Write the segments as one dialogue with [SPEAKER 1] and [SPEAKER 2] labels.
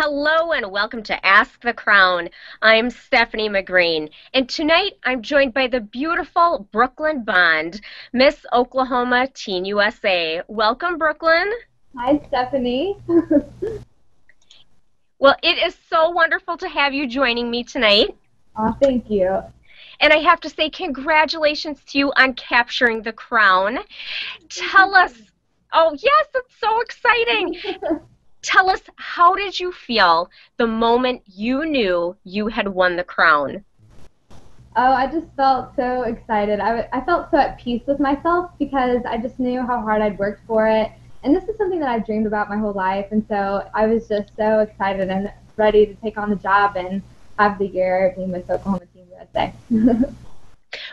[SPEAKER 1] Hello and welcome to Ask the Crown. I'm Stephanie McGreen, and tonight I'm joined by the beautiful Brooklynne Bond, Miss Oklahoma Teen USA. Welcome, Brooklynne.
[SPEAKER 2] Hi, Stephanie.
[SPEAKER 1] Well, it is so wonderful to have you joining me tonight.
[SPEAKER 2] Oh, thank you.
[SPEAKER 1] And I have to say congratulations to you on capturing the crown. Tell us, oh yes, it's so exciting. Tell us, how did you feel the moment you knew you had won the crown?
[SPEAKER 2] Oh, I just felt so excited. I felt so at peace with myself because I just knew how hard I'd worked for it. And this is something that I've dreamed about my whole life. And so I was just so excited and ready to take on the job and have the year being Miss Oklahoma Teen USA.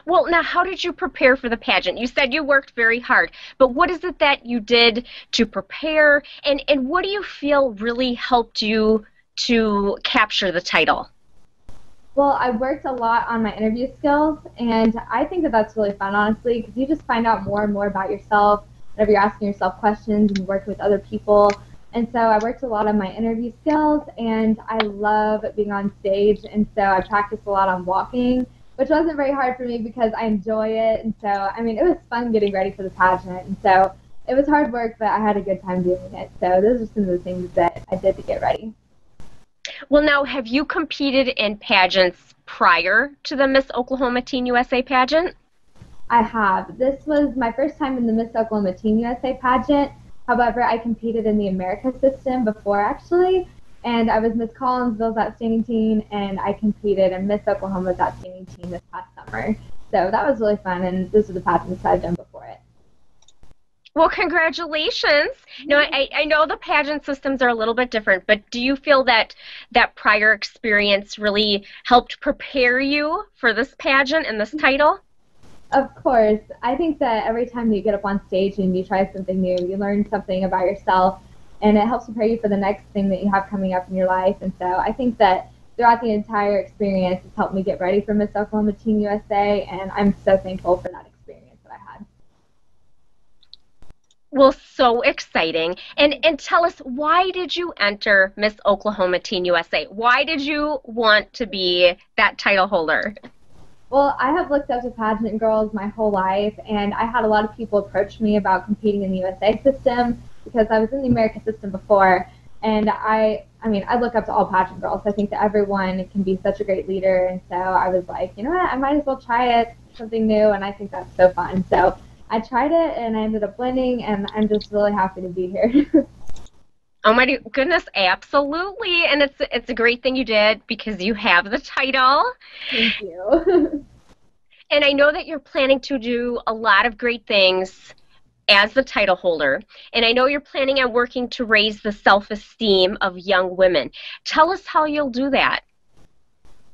[SPEAKER 1] Well, now, how did you prepare for the pageant? You said you worked very hard, but what is it that you did to prepare, and what do you feel really helped you to capture the title?
[SPEAKER 2] Well, I worked a lot on my interview skills, and I think that that's really fun, honestly, because you just find out more and more about yourself whenever you're asking yourself questions and you work with other people. And so I worked a lot on my interview skills, and I love being on stage, and so I practiced a lot on walking, which wasn't very hard for me because I enjoy it. And so, I mean, it was fun getting ready for the pageant. And so it was hard work, but I had a good time doing it. So those are some of the things that I did to get ready.
[SPEAKER 1] Well, now, have you competed in pageants prior to the Miss Oklahoma Teen USA pageant?
[SPEAKER 2] I have. This was my first time in the Miss Oklahoma Teen USA pageant. However, I competed in the America system before, actually. And I was Miss Collinsville's Outstanding Teen, and I competed in Miss Oklahoma's Outstanding Teen this past summer. So that was really fun, and this was the pageants I've done before it.
[SPEAKER 1] Well, congratulations. Now, I know the pageant systems are a little bit different, but do you feel that that prior experience really helped prepare you for this pageant and this title?
[SPEAKER 2] Of course. I think that every time you get up on stage and you try something new, you learn something about yourself, and it helps prepare you for the next thing that you have coming up in your life. And so I think that throughout the entire experience, it's helped me get ready for Miss Oklahoma Teen USA, and I'm so thankful for that experience that I had.
[SPEAKER 1] Well, so exciting. And tell us, why did you enter Miss Oklahoma Teen USA? Why did you want to be that title holder?
[SPEAKER 2] Well, I have looked up to pageant girls my whole life, and I had a lot of people approach me about competing in the USA system because I was in the America system before, and I mean, I look up to all pageant girls. I think that everyone can be such a great leader, and so I was like, you know what, I might as well try it, something new, and I think that's so fun. So I tried it, and I ended up winning, and I'm just really happy to be here.
[SPEAKER 1] Oh my goodness, absolutely. And it's a great thing you did because you have the title.
[SPEAKER 2] Thank you.
[SPEAKER 1] And I know that you're planning to do a lot of great things as the title holder, and I know you're planning on working to raise the self-esteem of young women. Tell us how you'll do that.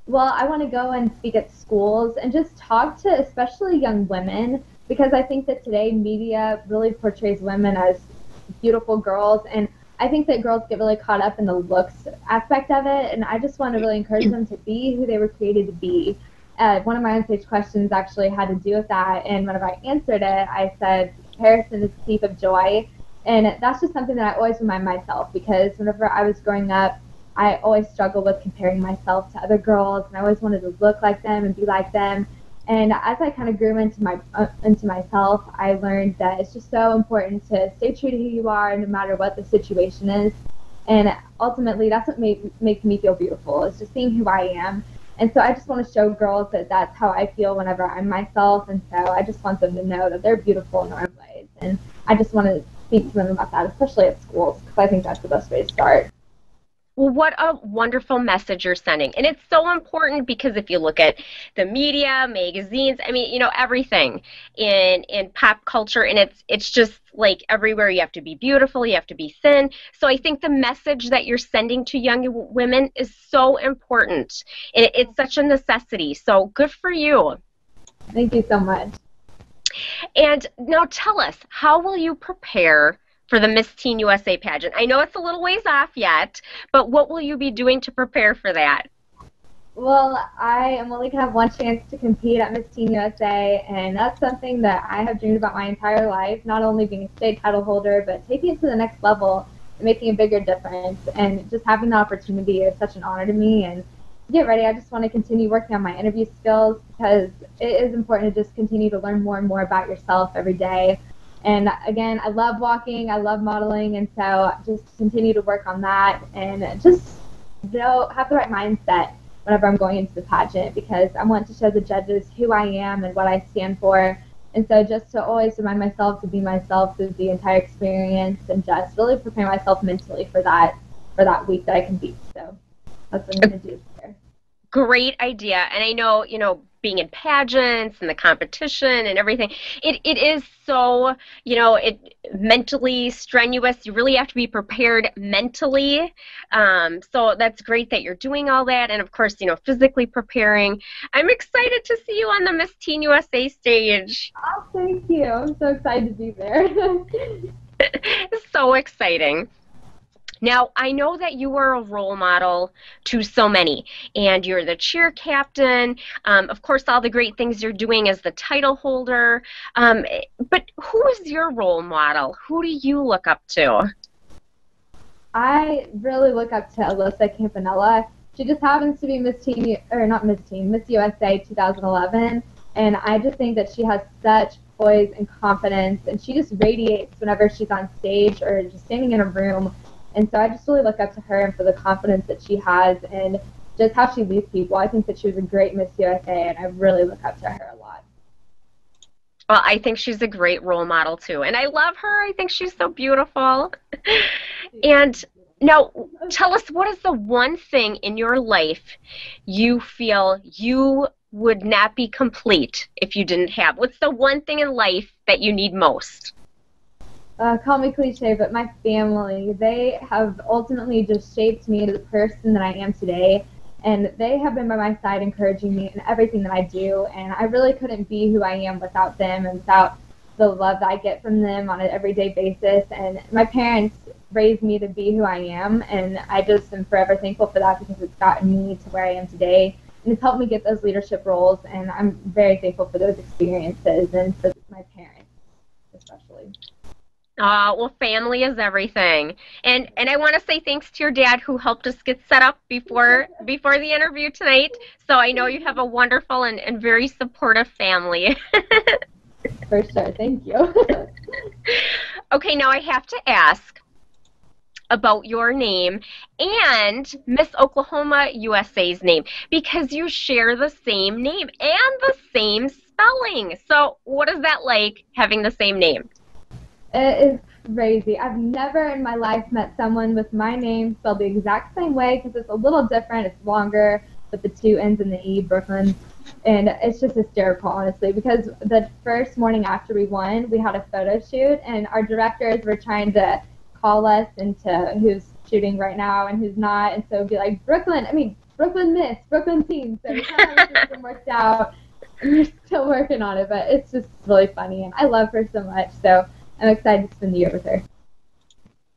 [SPEAKER 2] Well, I want to go and speak at schools and just talk to especially young women, because I think that today media really portrays women as beautiful girls, and I think that girls get really caught up in the looks aspect of it, and I just want to really encourage them to be who they were created to be. One of my on-stage questions actually had to do with that, and whenever I answered it, I said, comparison is the thief of joy, and that's just something that I always remind myself, because whenever I was growing up, I always struggled with comparing myself to other girls, and I always wanted to look like them and be like them. And as I kind of grew into myself, I learned that it's just so important to stay true to who you are, no matter what the situation is. And ultimately, that's what makes me feel beautiful, is just being who I am. And so I just want to show girls that that's how I feel whenever I'm myself. And so I just want them to know that they're beautiful in their own ways. And I just want to speak to them about that, especially at schools, because I think that's the best way to start.
[SPEAKER 1] Well, what a wonderful message you're sending. And it's so important because if you look at the media, magazines, I mean, you know, everything in pop culture, and it's just like everywhere you have to be beautiful, you have to be thin. So I think the message that you're sending to young women is so important. And it's such a necessity. So good for you.
[SPEAKER 2] Thank you so much.
[SPEAKER 1] And now tell us, how will you prepare for the Miss Teen USA pageant? I know it's a little ways off yet, but what will you be doing to prepare for that?
[SPEAKER 2] Well, I am only going to have one chance to compete at Miss Teen USA, and that's something that I have dreamed about my entire life, not only being a state title holder, but taking it to the next level. making a bigger difference. And just having the opportunity is such an honor to me. And to get ready, I just want to continue working on my interview skills because it is important to just continue to learn more and more about yourself every day. And again, I love walking, I love modeling, and so just continue to work on that and just have the right mindset whenever I'm going into the pageant because I want to show the judges who I am and what I stand for. And so just to always remind myself to be myself through the entire experience and just really prepare myself mentally for that week that I compete. So that's what I'm going to do there.
[SPEAKER 1] Great idea. And I know, being in pageants and the competition and everything, it is so, mentally strenuous. You really have to be prepared mentally. So that's great that you're doing all that. And of course, physically preparing. I'm excited to see you on the Miss Teen USA stage.
[SPEAKER 2] Oh, thank you. I'm so excited to be there.
[SPEAKER 1] So exciting. Now, I know that you are a role model to so many, and you're the cheer captain, of course, all the great things you're doing as the title holder, but who is your role model? Who do you look up to?
[SPEAKER 2] I really look up to Alyssa Campanella. She just happens to be Miss USA 2011, and I just think that she has such poise and confidence, and she just radiates whenever she's on stage or just standing in a room. And so I just really look up to her and for the confidence that she has and just how she leads people. I think that she was a great Miss USA, and I really look up to her a lot.
[SPEAKER 1] Well, I think she's a great role model, too. And I love her. I think she's so beautiful. And now, tell us, what is the one thing in your life you feel you would not be complete if you didn't have? What's the one thing in life that you need most?
[SPEAKER 2] Call me cliche, but my family, they have ultimately just shaped me into the person that I am today, and they have been by my side encouraging me in everything that I do, and I really couldn't be who I am without them and without the love that I get from them on an everyday basis. And my parents raised me to be who I am, and I just am forever thankful for that because it's gotten me to where I am today, and it's helped me get those leadership roles, and I'm very thankful for those experiences and for my parents especially.
[SPEAKER 1] Well, family is everything. And I want to say thanks to your dad who helped us get set up before the interview tonight. So I know you have a wonderful and very supportive family.
[SPEAKER 2] For sure. Thank you.
[SPEAKER 1] Okay, now I have to ask about your name and Miss Oklahoma USA's name because you share the same name and the same spelling. So what is that like having the same name?
[SPEAKER 2] It is crazy. I've never in my life met someone with my name spelled the exact same way because it's a little different. It's longer with the two N's and the E, Brooklynne. And it's just hysterical, honestly, because the first morning after we won, we had a photo shoot, and our directors were trying to call us into who's shooting right now and who's not. And so it'd be like, Brooklyn Miss, Brooklyn Teen. So we kind of have worked out, and we're still working on it, but it's just really funny. And I love her so much. So I'm excited to spend the year with her.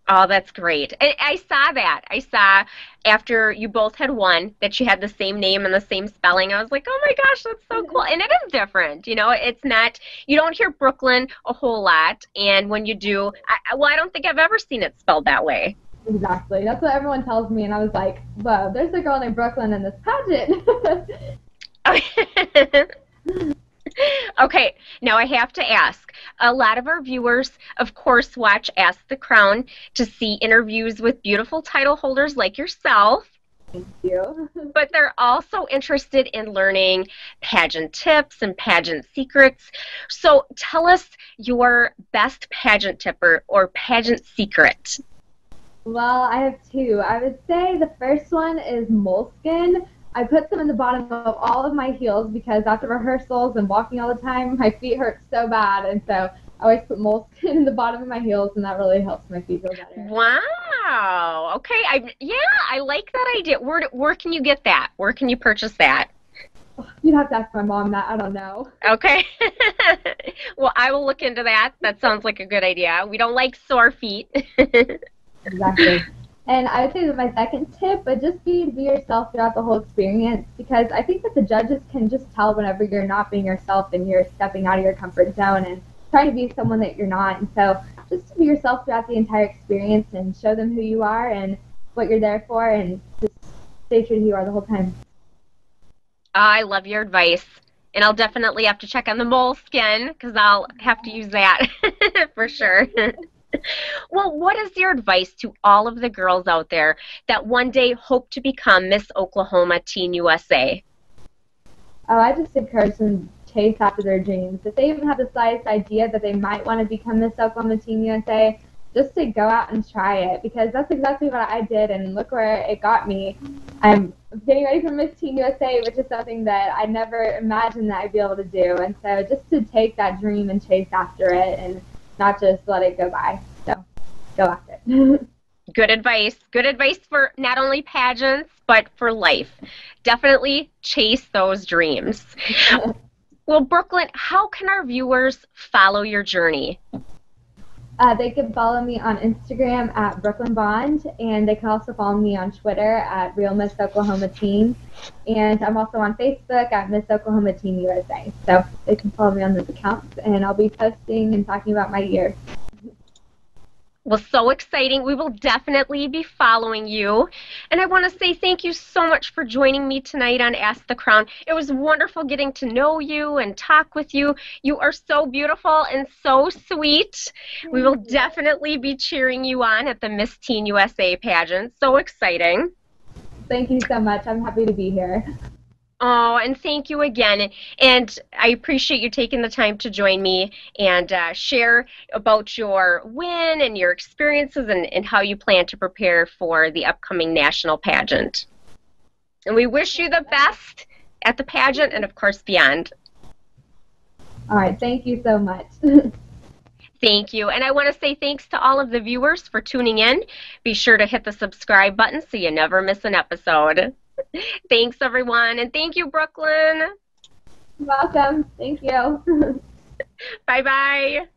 [SPEAKER 1] Oh, that's great. I saw that. I saw after you both had won that you had the same name and the same spelling. I was like, oh my gosh, that's so cool. And it is different. It's not, you don't hear Brooklyn a whole lot. And when you do, I don't think I've ever seen it spelled that way.
[SPEAKER 2] Exactly. That's what everyone tells me. And I was like, whoa, there's a girl named Brooklyn in this pageant.
[SPEAKER 1] Okay, now I have to ask. A lot of our viewers, of course, watch Ask the Crown to see interviews with beautiful title holders like yourself.
[SPEAKER 2] Thank you.
[SPEAKER 1] But they're also interested in learning pageant tips and pageant secrets. So tell us your best pageant tip or pageant secret.
[SPEAKER 2] Well, I have two. I would say the first one is moleskin. I put them in the bottom of all of my heels because after rehearsals and walking all the time, my feet hurt so bad. And so I always put moleskin in the bottom of my heels, and that really helps my feet feel better.
[SPEAKER 1] Wow. Okay. I like that idea. Where can you get that? Where can you purchase that?
[SPEAKER 2] You'd have to ask my mom that. I don't know.
[SPEAKER 1] Okay. Well, I will look into that. That sounds like a good idea. We don't like sore feet.
[SPEAKER 2] Exactly. And I would say that my second tip would just be to be yourself throughout the whole experience because I think that the judges can just tell whenever you're not being yourself and you're stepping out of your comfort zone and trying to be someone that you're not. And so just to be yourself throughout the entire experience and show them who you are and what you're there for, and just stay true to who you are the whole time.
[SPEAKER 1] I love your advice. And I'll definitely have to check on the moleskin because I'll have to use that for sure. Well, what is your advice to all of the girls out there that one day hope to become Miss Oklahoma Teen USA?
[SPEAKER 2] Oh, I just encourage them to chase after their dreams. If they even have the slightest idea that they might want to become Miss Oklahoma Teen USA, just to go out and try it, because that's exactly what I did, and look where it got me. I'm getting ready for Miss Teen USA, which is something that I never imagined that I'd be able to do. And so just to take that dream and chase after it and not just let it go by. So go after it.
[SPEAKER 1] Good advice. Good advice for not only pageants, but for life. Definitely chase those dreams. Well, Brooklynne, how can our viewers follow your journey?
[SPEAKER 2] They can follow me on Instagram at Brooklynne Bond, and they can also follow me on Twitter at Real Miss Oklahoma Teen. And I'm also on Facebook at Miss Oklahoma Teen USA. So they can follow me on those accounts, and I'll be posting and talking about my year.
[SPEAKER 1] Well, so exciting. We will definitely be following you. And I want to say thank you so much for joining me tonight on Ask the Crown. It was wonderful getting to know you and talk with you. You are so beautiful and so sweet. We will definitely be cheering you on at the Miss Teen USA pageant. So exciting.
[SPEAKER 2] Thank you so much. I'm happy to be here.
[SPEAKER 1] Oh, and thank you again. And I appreciate you taking the time to join me and share about your win and your experiences and how you plan to prepare for the upcoming national pageant. And we wish you the best at the pageant and, of course, beyond.
[SPEAKER 2] All right. Thank you so much.
[SPEAKER 1] Thank you. And I want to say thanks to all of the viewers for tuning in. Be sure to hit the subscribe button so you never miss an episode. Thanks, everyone. And thank you, Brooklynne.
[SPEAKER 2] You're welcome. Thank you.
[SPEAKER 1] Bye-bye.